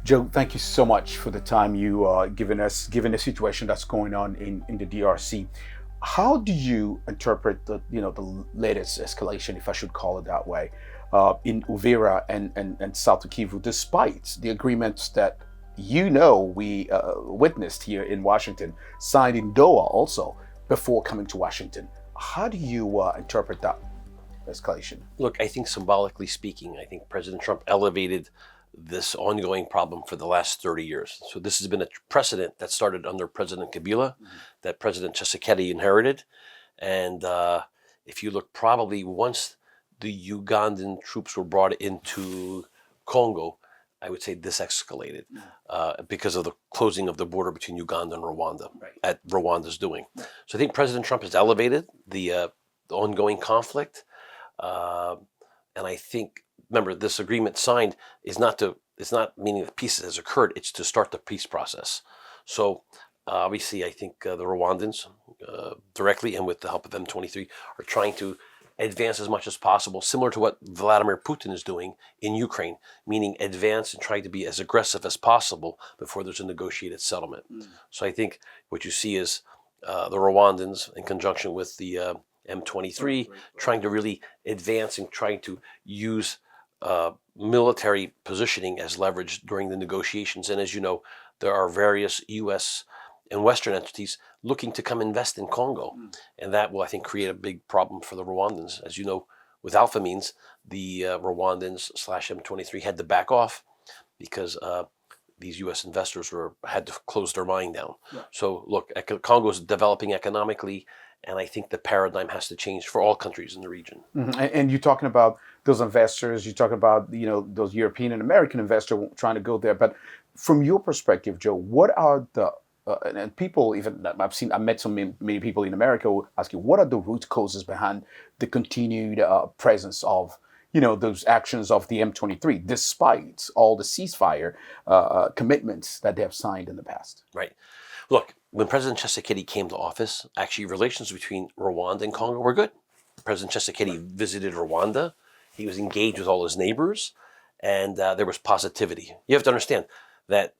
Joe, thank you so much for the time you given us, given the situation that's going on in the DRC. How do you interpret the latest escalation, if I should call it that way, in Uvira and South Kivu, despite the agreements that we witnessed here in Washington, signed in Doha also before coming to Washington? How do you interpret that escalation? Look, I think symbolically speaking, I think President Trump elevated this ongoing problem for the last 30 years. So this has been a precedent that started under President Kabila, that President Tshisekedi inherited. And if you look, probably once the Ugandan troops were brought into Congo, I would say this escalated because of the closing of the border between Uganda and Rwanda, at Rwanda's doing. So I think President Trump has elevated the ongoing conflict. And I think, remember, this agreement signed it's not meaning that peace has occurred, it's to start the peace process. So obviously, I think the Rwandans, directly and with the help of M23, are trying to advance as much as possible, similar to what Vladimir Putin is doing in Ukraine, meaning advance and trying to be as aggressive as possible before there's a negotiated settlement. So I think what you see is the Rwandans, in conjunction with the M23, trying to really advance and trying to use military positioning as leverage during the negotiations. And as you know, there are various U.S. and Western entities looking to come invest in Congo. And that will, I think, create a big problem for the Rwandans. As you know, with Alpha Means, the Rwandans / M23 had to back off because these U.S. investors had to close their mine down. So look, Congo is developing economically, and I think the paradigm has to change for all countries in the region. And you're talking about those investors, you're talking about those European and American investors trying to go there. But from your perspective, Joe, what are the and people, even I met so many people in America who ask you, what are the root causes behind the continued presence of those actions of the M23, despite all the ceasefire commitments that they have signed in the past? Right. Look, when President Tshisekedi came to office, actually relations between Rwanda and Congo were good. President Tshisekedi visited Rwanda. He was engaged with all his neighbors, and there was positivity. You have to understand that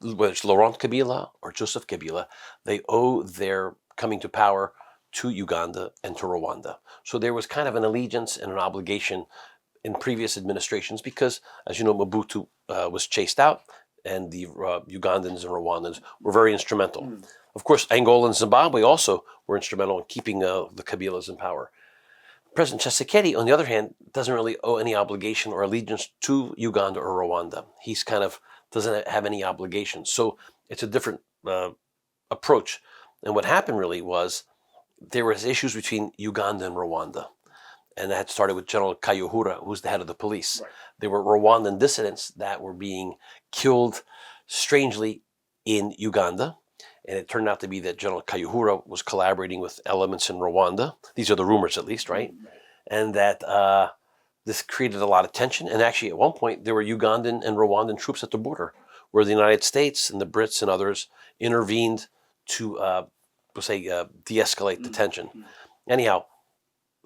whether it's Laurent Kabila or Joseph Kabila, they owe their coming to power to Uganda and to Rwanda. So there was kind of an allegiance and an obligation in previous administrations because, as you know, Mobutu was chased out, and the Ugandans and Rwandans were very instrumental. Of course, Angola and Zimbabwe also were instrumental in keeping the Kabilas in power. President Tshisekedi, on the other hand, doesn't really owe any obligation or allegiance to Uganda or Rwanda. He's kind of doesn't have any obligations. So it's a different approach. And what happened really was there was issues between Uganda and Rwanda. And that had started with General Kayihura, who's the head of the police. There were Rwandan dissidents that were being killed strangely in Uganda. And it turned out to be that General Kayihura was collaborating with elements in Rwanda. These are the rumors, at least, right? And that this created a lot of tension. And actually, at one point, there were Ugandan and Rwandan troops at the border, where the United States and the Brits and others intervened to, de-escalate the tension. Anyhow,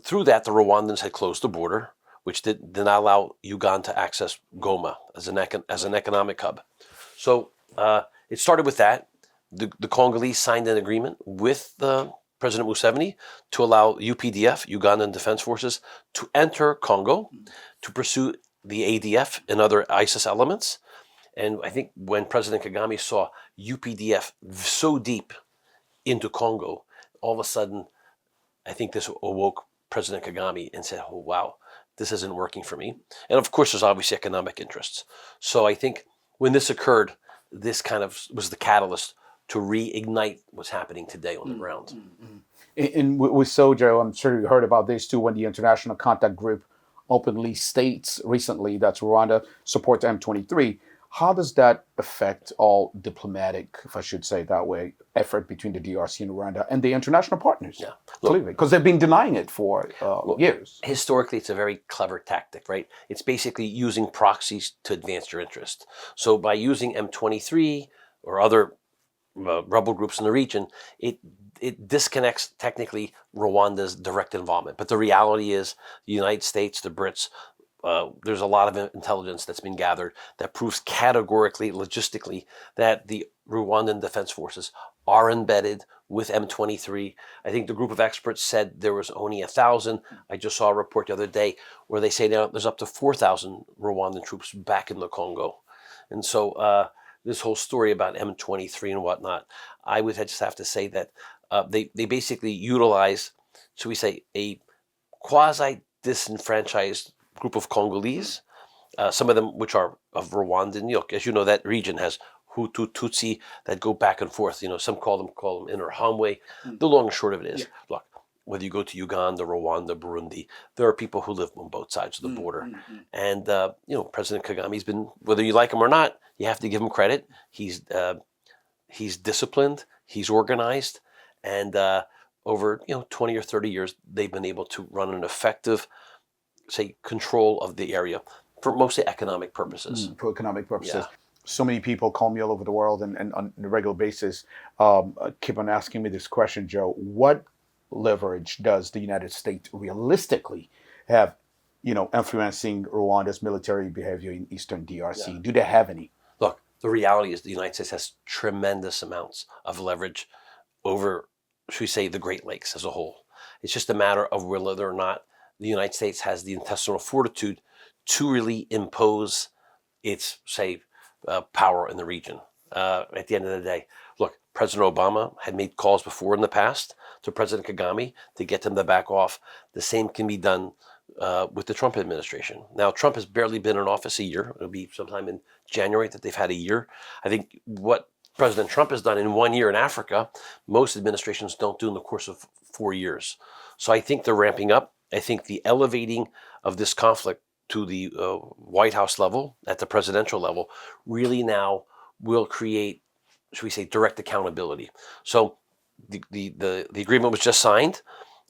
through that, the Rwandans had closed the border, which did not allow Uganda to access Goma as an economic hub. So it started with that. The Congolese signed an agreement with President Museveni to allow UPDF, Ugandan Defense Forces, to enter Congo to pursue the ADF and other ISIS elements. And I think when President Kagame saw UPDF so deep into Congo, all of a sudden, I think this awoke President Kagame and said, oh, wow, this isn't working for me. And of course, there's obviously economic interests. So I think when this occurred, this kind of was the catalyst to reignite what's happening today on the ground. And with Sojo, I'm sure you heard about this too, when the International Contact Group openly states recently that Rwanda supports M23. How does that affect all diplomatic, if I should say it that way, effort between the DRC and Rwanda and the international partners? Because they've been denying it for years. Historically, it's a very clever tactic, right? It's basically using proxies to advance your interest. So by using M23 or other rebel groups in the region, it disconnects technically Rwanda's direct involvement. But the reality is the United States, the Brits, there's a lot of intelligence that's been gathered that proves categorically, logistically, that the Rwandan Defense Forces are embedded with M23. I think the group of experts said there was only 1,000. I just saw a report the other day where they say now there's up to 4,000 Rwandan troops back in the Congo. And so this whole story about M23 and whatnot, I would just have to say that they basically utilize, should we say, a quasi-disenfranchised group of Congolese, some of them which are of Rwandan ilk. As you know, that region has Hutu, Tutsi that go back and forth. Some call them Interahamwe. The long and short of it is, look, whether you go to Uganda, Rwanda, Burundi, there are people who live on both sides of the border. And, President Kagame's been, whether you like him or not, you have to give him credit. He's disciplined, he's organized, and over 20 or 30 years, they've been able to run an effective, say, control of the area for mostly economic purposes. For economic purposes. Yeah. So many people call me all over the world and on a regular basis keep on asking me this question, Joe. What leverage does the United States realistically have, influencing Rwanda's military behavior in Eastern DRC? Yeah. Do they have any? Look, the reality is the United States has tremendous amounts of leverage over, should we say, the Great Lakes as a whole. It's just a matter of whether or not the United States has the intestinal fortitude to really impose its, say, power in the region. At the end of the day, look, President Obama had made calls before in the past to President Kagame to get them to back off. The same can be done with the Trump administration. Now, Trump has barely been in office a year. It'll be sometime in January that they've had a year. I think what President Trump has done in 1 year in Africa, most administrations don't do in the course of 4 years. So I think they're ramping up. I think the elevating of this conflict to the White House level, at the presidential level, really now will create, should we say, direct accountability. So the agreement was just signed.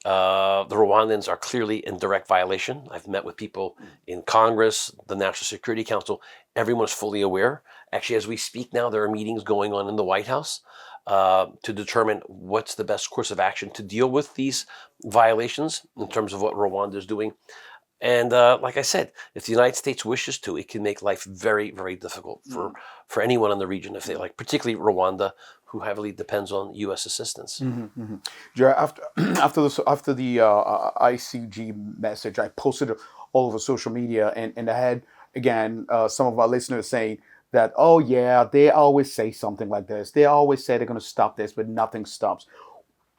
The Rwandans are clearly in direct violation. I've met with people in Congress, the National Security Council. Everyone's fully aware. Actually, as we speak now, there are meetings going on in the White House to determine what's the best course of action to deal with these violations in terms of what Rwanda is doing. And like I said, if the United States wishes to, it can make life very, very difficult for anyone in the region, if they like, particularly Rwanda, who heavily depends on U.S. assistance. Jared, after the ICG message, I posted it all over social media, and I had, again, some of our listeners saying that, oh yeah, they always say something like this. They always say they're going to stop this, but nothing stops.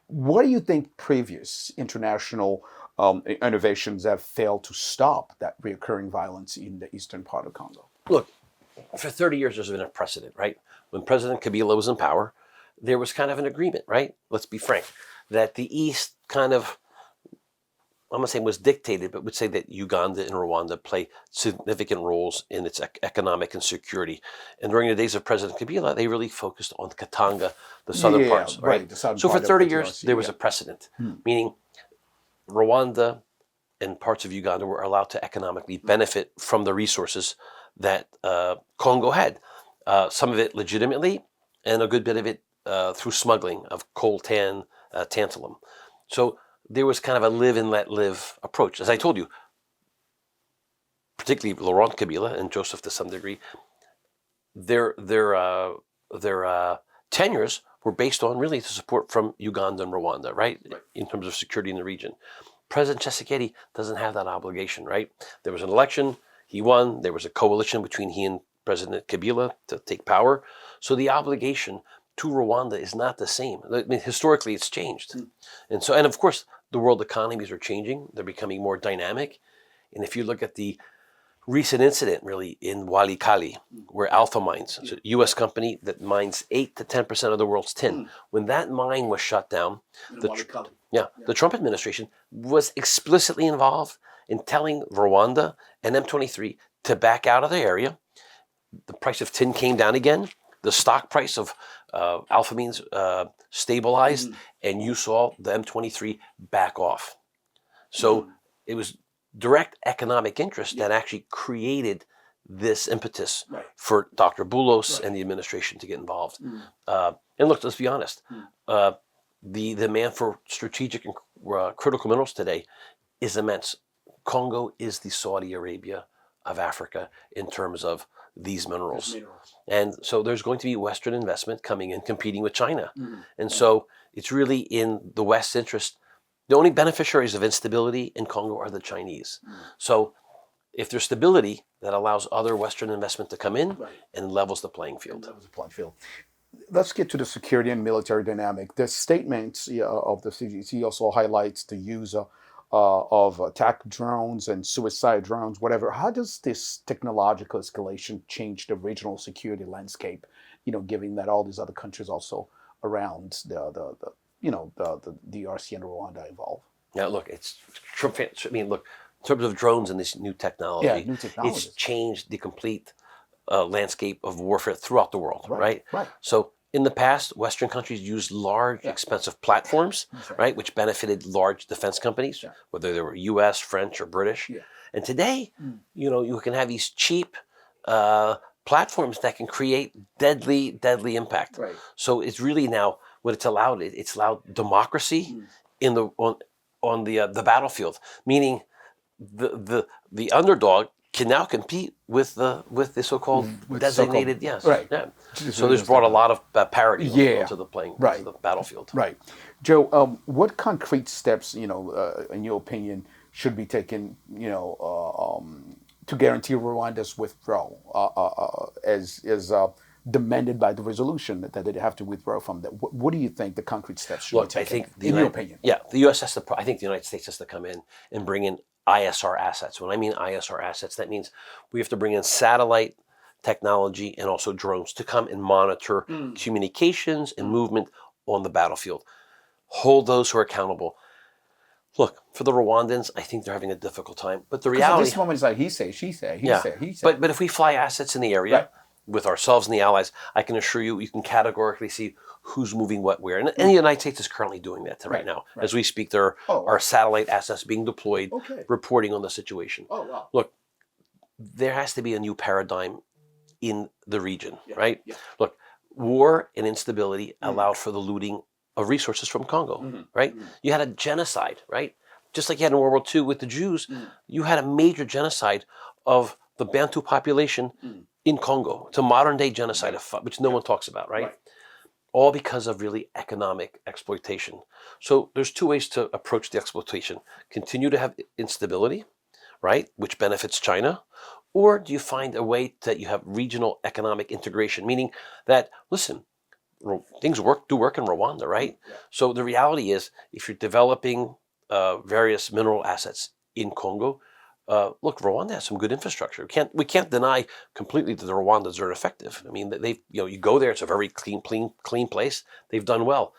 What do you think previous international innovations have failed to stop that reoccurring violence in the eastern part of Congo? Look, for 30 years, there's been a precedent, right? When President Kabila was in power, there was kind of an agreement, right? Let's be frank, that the East kind of, I'm not saying was dictated, but would say that Uganda and Rwanda play significant roles in its economic and security. And during the days of President Kabila, they really focused on Katanga, the southern parts, right? The southern So for part of 30 the years, DRC, there was a precedent, meaning Rwanda and parts of Uganda were allowed to economically benefit from the resources that Congo had. Some of it legitimately, and a good bit of it through smuggling of coltan, tantalum. So there was kind of a live and let live approach. As I told you, particularly Laurent Kabila and Joseph to some degree, their tenures were based on really the support from Uganda and Rwanda, right? In terms of security in the region. President Tshisekedi doesn't have that obligation, right? There was an election, he won, there was a coalition between he and President Kabila to take power. So the obligation to Rwanda is not the same. I mean, historically, it's changed. And of course, the world economies are changing. They're becoming more dynamic. And if you look at the recent incident, really, in Walikale, where Alpha Mines, a U.S. company that mines 8 to 10% of the world's tin, when that mine was shut down, the Trump administration was explicitly involved in telling Rwanda and M23 to back out of the area. The price of tin came down again. The stock price of Alpha Mines stabilized, and you saw the M23 back off. So it was direct economic interest that actually created this impetus for Dr. Boulos and the administration to get involved. And look, let's be honest. The demand for strategic and critical minerals today is immense. Congo is the Saudi Arabia of Africa in terms of these minerals. And so there's going to be Western investment coming in, competing with China. And so it's really in the West's interest. The only beneficiaries of instability in Congo are the Chinese. So if there's stability, that allows other Western investment to come in and levels the playing field. Let's get to the security and military dynamic. The statements of the CGC also highlights the use of attack drones and suicide drones, whatever. How does this technological escalation change the regional security landscape? Given that all these other countries also around the DRC and Rwanda involved. Now, look, look, in terms of drones and this new technology, it's changed the complete landscape of warfare throughout the world, right? So in the past, Western countries used large, expensive platforms, right, which benefited large defense companies, whether they were U.S., French, or British. And today, you can have these cheap platforms that can create deadly impact. So it's really now what it's allowed. It's allowed democracy in on the battlefield, meaning the underdog can now compete with the so-called designated So there's brought a lot of parity onto the playing to the battlefield. Joe, what concrete steps in your opinion should be taken to guarantee Rwanda's withdrawal as demanded by the resolution that they have to withdraw from that? What do you think the concrete steps should be taken? I think in your opinion, the U.S. has to. I think the United States has to come in and bring in ISR assets. When I mean ISR assets, that means we have to bring in satellite technology and also drones to come and monitor communications and movement on the battlefield. Hold those who are accountable. Look, for the Rwandans, I think they're having a difficult time. But the reality, at this moment, is like he say, she say, he say, he say. But if we fly assets in the area with ourselves and the allies, I can assure you, you can categorically see who's moving what where. And the United States is currently doing that right now. As we speak, there are satellite assets being deployed, reporting on the situation. Look, there has to be a new paradigm in the region, right? Look, war and instability allowed for the looting of resources from Congo, right? You had a genocide, right? Just like you had in World War II with the Jews, you had a major genocide of the Bantu population in Congo. It's a modern day genocide, which no one talks about, right? All because of really economic exploitation. So there's two ways to approach the exploitation. Continue to have instability, right, which benefits China, or do you find a way that you have regional economic integration, meaning that, listen, things do work in Rwanda, right? So the reality is, if you're developing various mineral assets in Congo, look, Rwanda has some good infrastructure. We can't deny completely that the Rwandans are effective. I mean, you go there; it's a very clean place. They've done well,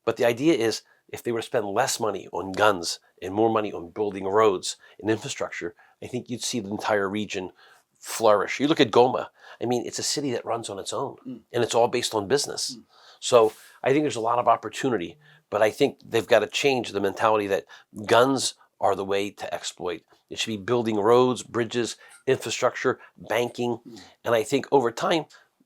but the idea is, if they were to spend less money on guns and more money on building roads and infrastructure, I think you'd see the entire region flourish. You look at Goma. I mean, it's a city that runs on its own, and it's all based on business. So I think there's a lot of opportunity, but I think they've got to change the mentality that guns are the way to exploit. It should be building roads, bridges, infrastructure, banking. And I think over time,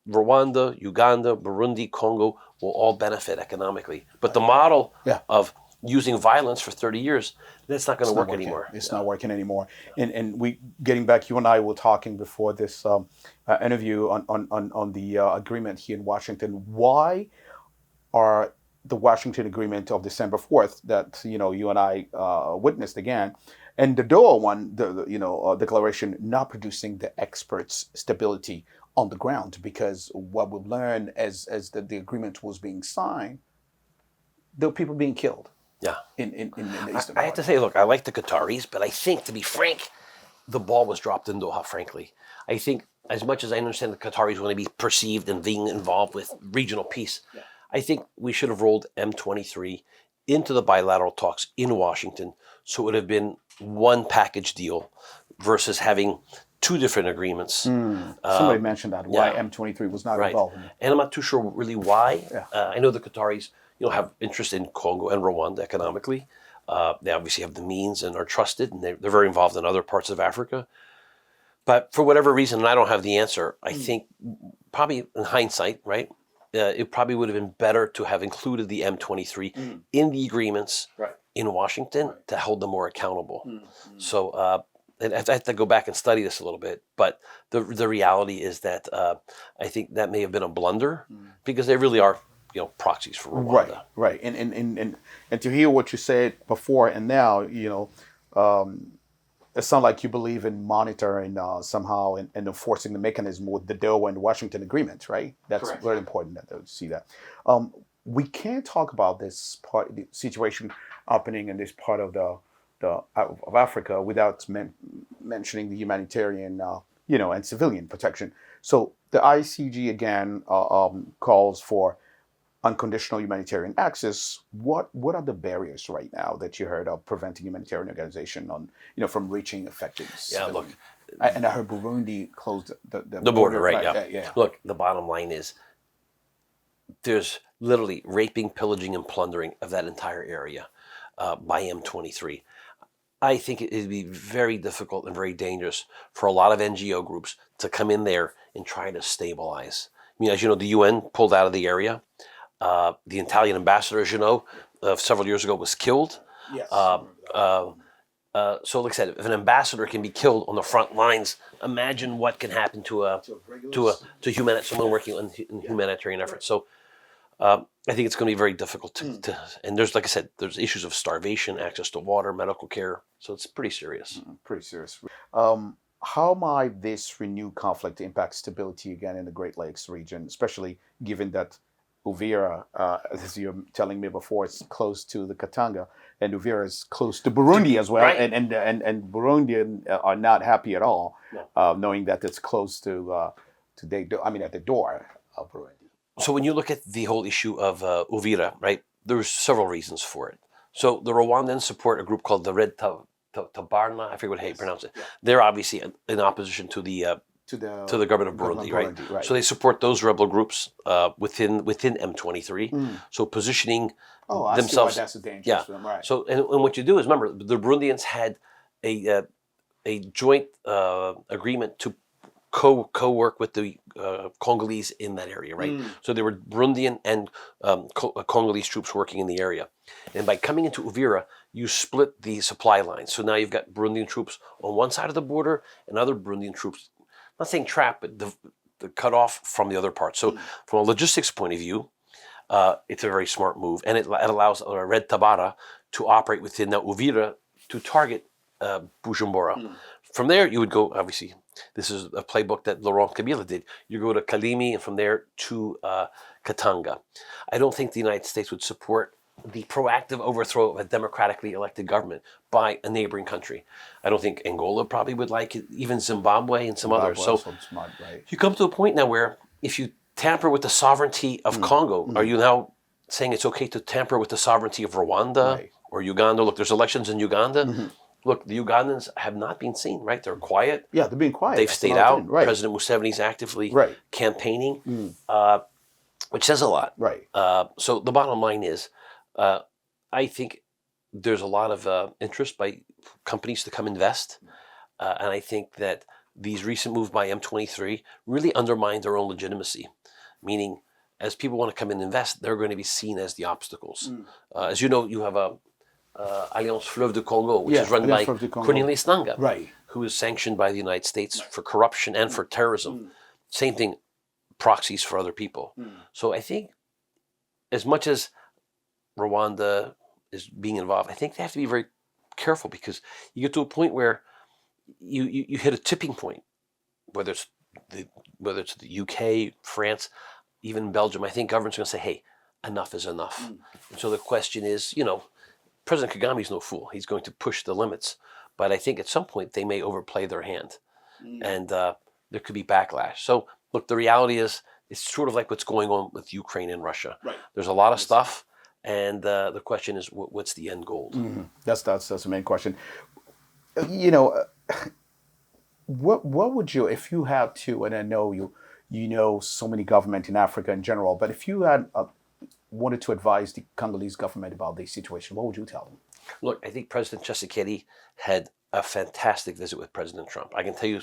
Rwanda, Uganda, Burundi, Congo will all benefit economically. But the model of using violence for 30 years, that's not going to work anymore. It's not working anymore. And we, getting back, you and I were talking before this interview on the agreement here in Washington. Why are the Washington Agreement of December 4th that you and I witnessed again, and the Doha one, the declaration, not producing the experts' stability on the ground? Because what we've learned as the agreement was being signed, there were people being killed. In the Eastern I have to say, look, I like the Qataris, but I think, to be frank, the ball was dropped in Doha, frankly. I think, as much as I understand the Qataris want to be perceived and being involved with regional peace, I think we should have rolled M23 into the bilateral talks in Washington, so it would have been one package deal versus having two different agreements. Somebody mentioned that, why M23 was not involved in it. And I'm not too sure really why. I know the Qataris have interest in Congo and Rwanda economically. They obviously have the means and are trusted, and they're very involved in other parts of Africa. But for whatever reason, and I don't have the answer, I think probably in hindsight, right, it probably would have been better to have included the M23 in the agreements in Washington to hold them more accountable. So and I have to go back and study this a little bit, but the reality is that I think that may have been a blunder because they really are, proxies for Rwanda. Right. And to hear what you said before and now, it sounds like you believe in monitoring somehow and enforcing the mechanism with the Doha and Washington agreement, right? That's Correct. very important to see that. We can't talk about this part, the situation happening in this part of of Africa without mentioning the humanitarian, and civilian protection. So the ICG again calls for unconditional humanitarian access. What are the barriers right now that you heard of preventing humanitarian organization from reaching effective? Yeah, look, and I heard Burundi closed the border, right? Yeah. Look, the bottom line is there's literally raping, pillaging, and plundering of that entire area by M23. I think it would be very difficult and very dangerous for a lot of NGO groups to come in there and try to stabilize. I mean, as you know, the UN pulled out of the area. The Italian ambassador, as you know, several years ago was killed. Yes. So, like I said, if an ambassador can be killed on the front lines, imagine what can happen to someone working in humanitarian efforts. So, I think it's going to be very difficult to. And there's, like I said, there's issues of starvation, access to water, medical care. So it's pretty serious. Pretty serious. How might this renewed conflict impact stability again in the Great Lakes region, especially given that Uvira, as you're telling me before, it's close to the Katanga, and Uvira is close to Burundi as well, right. and Burundian are not happy at all, knowing that it's close to at the door of Burundi. So when you look at the whole issue of Uvira, right, there's several reasons for it. So the Rwandans support a group called the Red Tabarna, I forget how you pronounce it. Yeah. They're obviously in opposition to the government of Burundi, right? So they support those rebel groups within M23. So positioning themselves. See why that's dangerous for them, right? So and what you do is, remember, the Burundians had a joint agreement to co-work with the Congolese in that area, right? So there were Burundian and Congolese troops working in the area. And by coming into Uvira, you split the supply lines. So now you've got Burundian troops on one side of the border and other Burundian troops, not saying trapped, but the cut off from the other part. So from a logistics point of view, it's a very smart move. And it allows Red Tabara to operate within Uvira to target Bujumbura. From there, you would go, obviously, this is a playbook that Laurent Kabila did. You go to Kalimi and from there to Katanga. I don't think the United States would support the proactive overthrow of a democratically elected government by a neighboring country. I don't think Angola probably would like it, even Zimbabwe and some others. So smart, right? You come to a point now where if you tamper with the sovereignty of Congo, are you now saying it's okay to tamper with the sovereignty of Rwanda or Uganda? Look, there's elections in Uganda. Look, the Ugandans have not been seen, right? They're quiet. Yeah, they're being quiet. They've stayed out. Right. President Museveni's actively campaigning, which says a lot. Right. So the bottom line is, I think there's a lot of interest by companies to come invest. And I think that these recent moves by M23 really undermine their own legitimacy, meaning as people want to come and invest, they're going to be seen as the obstacles. As you know, you have a Alliance Fleuve de Congo, which is run by Cornelius Nangaa, who is sanctioned by the United States for corruption and for terrorism. Same thing, proxies for other people. So I think as much as Rwanda is being involved, I think they have to be very careful because you get to a point where you hit a tipping point, whether it's the UK, France, even Belgium. I think governments are going to say, hey, enough is enough. And so the question is, President Kagame is no fool. He's going to push the limits. But I think at some point they may overplay their hand. And there could be backlash. So, look, the reality is it's sort of like what's going on with Ukraine and Russia. Right. There's a lot of stuff. And the question is, what's the end goal? That's the main question. What would you, if you had to, and I know you know so many government in Africa in general, but if you had wanted to advise the Congolese government about this situation, what would you tell them? Look, I think President Tshisekedi had a fantastic visit with President Trump. I can tell you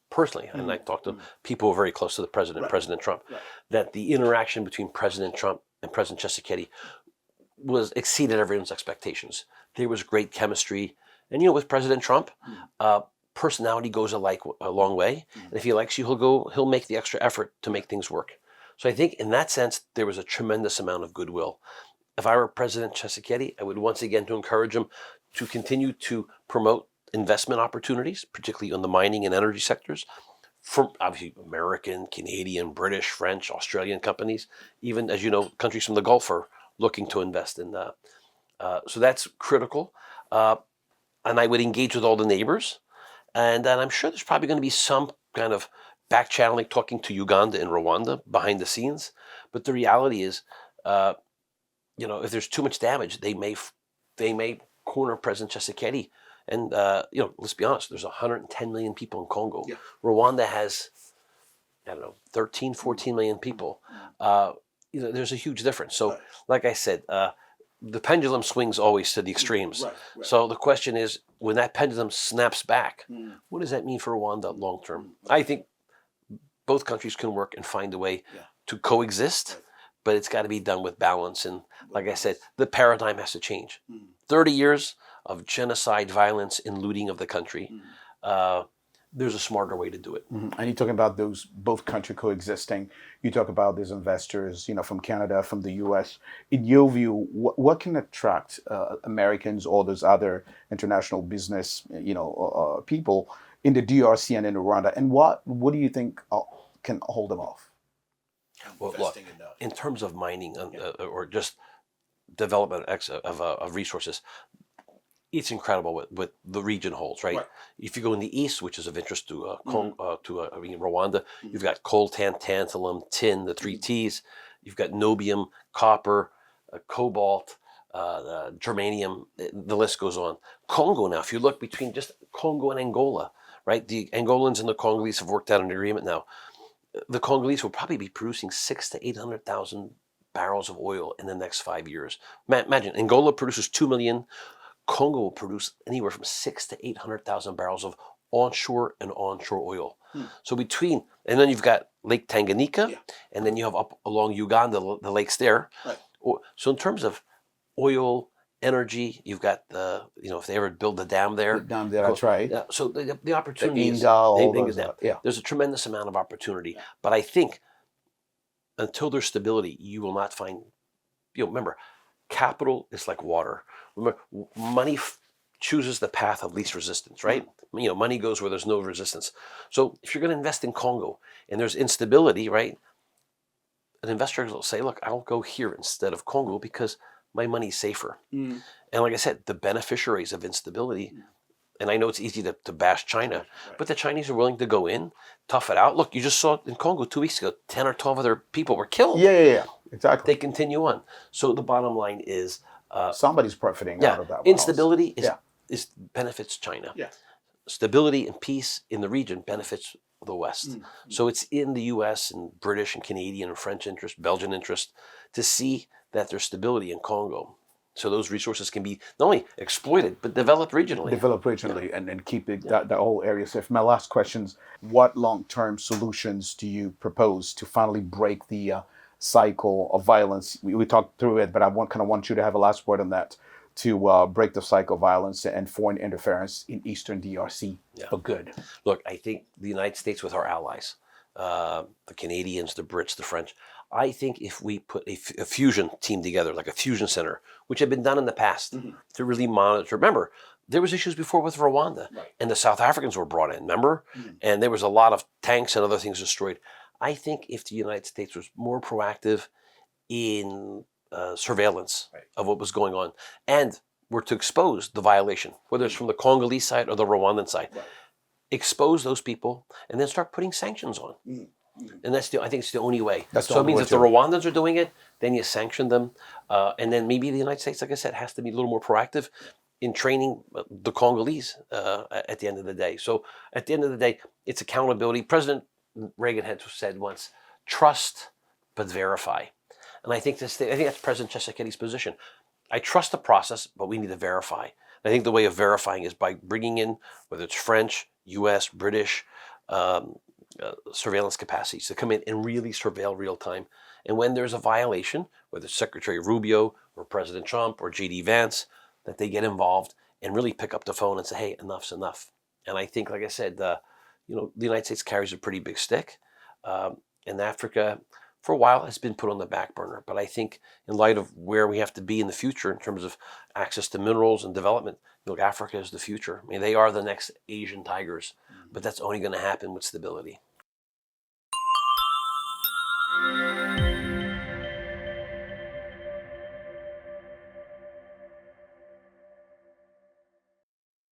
personally, and I talked to people who are very close to the president, President Trump, that the interaction between President Trump and President Tshisekedi was exceeded everyone's expectations. There was great chemistry, and with President Trump, personality goes a long way. And if he likes you, he'll make the extra effort to make things work. So I think in that sense, there was a tremendous amount of goodwill. If I were President Tshisekedi, I would once again to encourage him to continue to promote investment opportunities, particularly on the mining and energy sectors, from obviously American, Canadian, British, French, Australian companies, even, as you know, countries from the Gulf are looking to invest in that. So that's critical. And I would engage with all the neighbors. And then I'm sure there's probably going to be some kind of back channeling, talking to Uganda and Rwanda behind the scenes. But the reality is, if there's too much damage, they may corner President Tshisekedi. And let's be honest, there's 110 million people in Congo. Yeah. Rwanda has, 13, 14 million people. There's a huge difference. So, like I said, the pendulum swings always to the extremes. Right. So the question is, when that pendulum snaps back, what does that mean for Rwanda long term? I think both countries can work and find a way to coexist, but it's got to be done with balance. And like I said, the paradigm has to change. 30 years of genocide, violence, and looting of the country. There's a smarter way to do it. And you're talking about those both country coexisting. You talk about these investors, from Canada, from the U.S. In your view, what can attract Americans or those other international business, people in the DRC and in Rwanda? And what do you think can hold them off? Well, look, in terms of mining or just development of resources, it's incredible what the region holds, right? If you go in the east, which is of interest to Rwanda, you've got coltan, tantalum, tin, the 3 Ts. You've got niobium, copper, cobalt, germanium. The list goes on. Congo now, if you look between just Congo and Angola, right? The Angolans and the Congolese have worked out an agreement now. The Congolese will probably be producing 600,000 to 800,000 barrels of oil in the next 5 years. Imagine, Angola produces 2 million. Congo will produce anywhere from 600,000 to 800,000 barrels of onshore and oil. So and then you've got Lake Tanganyika, and then you have up along Uganda, the lakes there. Right. So in terms of oil, energy, you've got if they ever build the dam there. Down there, that's right. So the opportunity is, there's a tremendous amount of opportunity. But I think until there's stability, you will not find, remember, capital is like water. Remember, money chooses the path of least resistance, right? Money goes where there's no resistance. So if you're going to invest in Congo and there's instability, right? An investor will say, look, I'll go here instead of Congo because my money's safer. And like I said, the beneficiaries of instability, and I know it's easy to bash China, but the Chinese are willing to go in, tough it out. Look, you just saw in Congo 2 weeks ago, 10 or 12 other people were killed. Yeah, exactly. They continue on. So the bottom line is, somebody's profiting out of that. Instability is benefits China. Yeah. Stability and peace in the region benefits the West. So it's in the U.S. and British and Canadian and French interest, Belgian interest, to see that there's stability in Congo. So those resources can be not only exploited, but developed regionally. And keep that whole area safe. My last questions, what long-term solutions do you propose to finally break the cycle of violence? We talked through it, but I want you to have a last word on that, to break the cycle of violence and foreign interference in Eastern DRC for good. Look, I think the United States with our allies, the Canadians, the Brits, the French, I think if we put a fusion team together, like a fusion center, which had been done in the past to really monitor. Remember, there was issues before with Rwanda, and the South Africans were brought in, remember? And there was a lot of tanks and other things destroyed. I think if the United States was more proactive in surveillance of what was going on, and were to expose the violation, whether it's from the Congolese side or the Rwandan side, expose those people, and then start putting sanctions on. And I think it's the only way. So it means if the Rwandans are doing it, then you sanction them. And then maybe the United States, like I said, has to be a little more proactive in training the Congolese at the end of the day. So at the end of the day, it's accountability. President Reagan had said once, trust but verify. And I think that's President Tshisekedi's position. I trust the process, but we need to verify. And I think the way of verifying is by bringing in, whether it's French, U.S., British, surveillance capacities to come in and really surveil real time. And when there's a violation, whether it's Secretary Rubio or President Trump or J.D. Vance, that they get involved and really pick up the phone and say, hey, enough's enough. And I think, like I said, the United States carries a pretty big stick. And Africa, for a while, has been put on the back burner. But I think in light of where we have to be in the future in terms of access to minerals and development, Africa is the future. I mean, they are the next Asian tigers, but that's only going to happen with stability.